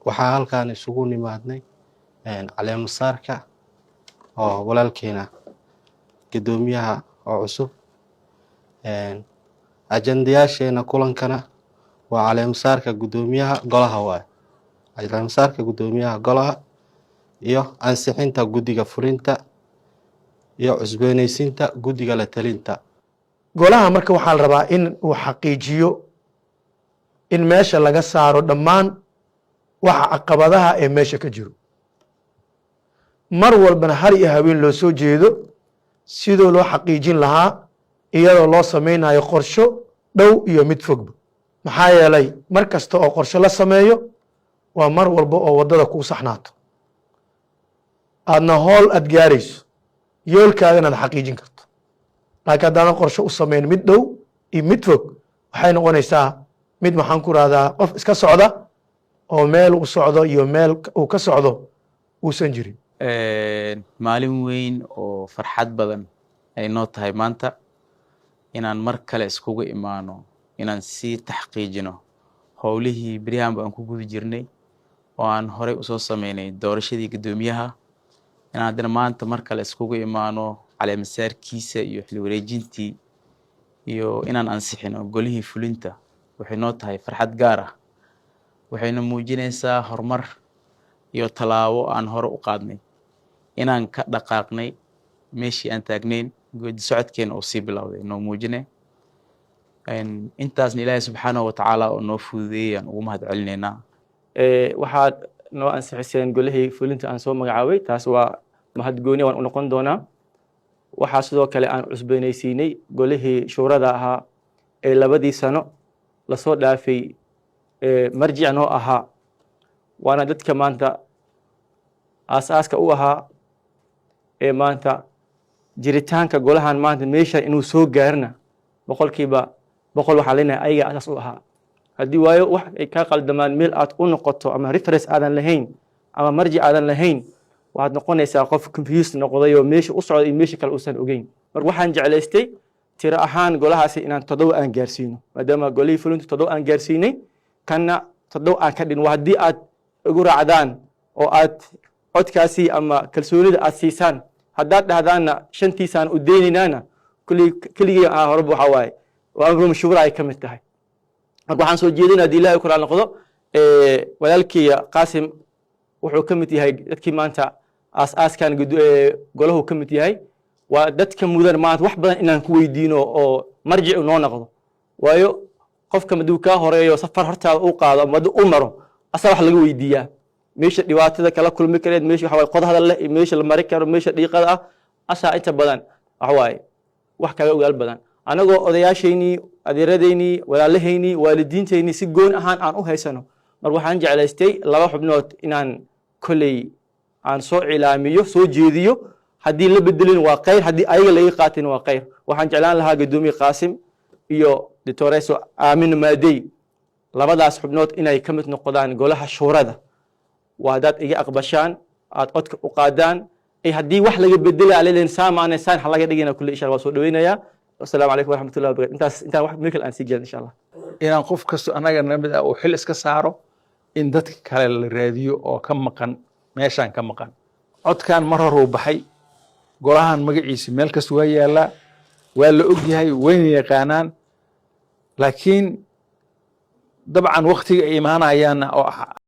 waxaa halkaan isugu nimaadnay caleemasaarka oo walaalkeena gudoomiyaha oo cusub. ajandayaasheena kulankana waa caleemasaarka gudoomiyaha golaha waay. caleemasaarka gudoomiyaha golaha iyo ansixinta guddiga fulinta iyo cusboonaysiinta guddiga la talinta. golaha marka waxaa la rabaa in uu xaqiijiyo in meesha laga saaro dhammaan waxa caqabadaha ee meesha ka jiro, mar walbana har iyo haween loo soo jeedo sidoo loo xaqiijin lahaa iyadoo loo samaynayo qorsho dhow iyo mid fogba. maxaa yeelay mar kasta oo qorsho la sameeyo waa mar walba oo waddada kuu saxnaato, aadna hool aad gaarayso yoolkaagana aad xaqiijin karto. laakiin haddaadan qorsho u samayn mid dhow iyo mid fog, waxay noqonaysaa mid maxaan ku rahdaa qof iska socda oo meel u socdo iyo meel uu ka socdo uusan jirin. maalin weyn oo farxad badan ay noo tahay maanta inaan mar kale iskugu imaano, inaan sii taxqiijino howlihii beryahanba aan ku guda jirnay oo aan horey usoo sameynay doorashadii gudoomiyaha. inaan haddana maanta mar kale iskugu imaano caleemasaarkiisa iyo xil wareejintii iyo inaan ansixino golihii fulinta waxay noo tahay farxad gaar ah. waxayna muujinaysaa horumar iyo tallaabo aan hore u qaadnay, inaan ka dhaqaaqnay meeshii aan taagnayn, geedi socodkeena oo sii bilowday noo muujinay. intaasna ilaahay subxaanahu watacaala oo noo fududeeyay aan ugu mahad celinaynaa. waxaad noo ansixiseen golihii fulinta aan soo magacaabay, taas waa mahad gooni waan u noqon doonaa. waxaa sidoo kale aan cusboonaysiinay golihii shuurada ahaa ee 2 sano lasoo dhaafay marjic noo ahaa, waana dadka maanta aasaaska u ahaa ee maanta jiritaanka golahan maanta meesha inuu soo gaarna 100% waxaa leenahay ayaga asaas u ahaa. haddii waayo wax ay ka qaldamaan meel aad u noqoto ama reference aadan lahayn ama marjic aadan lahayn, waxaad noqonaysaa qof confused noqday oo meesha u socda iyo meesha kale uusan ogeyn. marka waxaan jeclaystay tiro ahaan golahaasi inaan 7 aan gaarsiino, maadaama golihii fulintu 7 aan gaarsiinay, kanna 7 aan ka dhigno. haddii aad ugu raacdaan oo aad codkaasi ama kalsoonida aad siisaan, haddaad dhahdaanna 5tiisaan u deynaynaana keligii horeba waxaa waaye waa amru mashhuura ay ka mid tahay. marka waxaan soo jeedinaa haddii ilaahay ku raali noqdo, walaalkii qaasim wuxuu ka mid yahay dadkii maanta aas-aaskan golahu ka mid yahay. waa dadka mudan maanta wax badan inaan ku weydiino oo marjic noo noqdo, waayo qofka maduu kaa horeeyo safar hortaada u qaado ama u maro asaa wax laga weydiiyaa. meesha dhibaatada kala kulmi kareed, meesha waxa waaye qodhada leh, meesha la mari karo, meesha dhiiqada ah, asaa inta badan waxa waaye wax kaga ogaal badan. anagoo odayaashaynii, adeeradeynii, walaalahaynii, waalidiintaynii si goon ahaan aan u haysano. marka waxaan jeclaystay 2 xubnood inaan kolley aan soo cilaamiyo, soo jeediyo. haddii la bedelin waa khayr, haddii ayaga laga qaatin waa khayr. waxaan jeclaan lahaa gudoomiye qaasim iyo doctoreso aamin maadey, 2daas xubnood inay ka mid noqdaan golaha shuurada. waa haddaad iga aqbashaan, aad codka u qaadaan, haddii wax laga bedelaa leedahin saamaanaysaan ha laga dhigina kulle insha Allah waa soo dhaweynayaa. السلام عليكم ورحمة الله وبركاته. انت واحد ملك الان سجل ان شاء الله. inaan qof kasto anaga nabad ah oo xil iska saaro in dadka kale la raadiyo oo ka maqan meeshaan ka maqan. codkan mar hore u baxay, golahan magaciisa meel kasta waa yaala, waa la og yahay, wayna yaqaanaan. laakiin dabcan waqtiga ay imaanayaan oo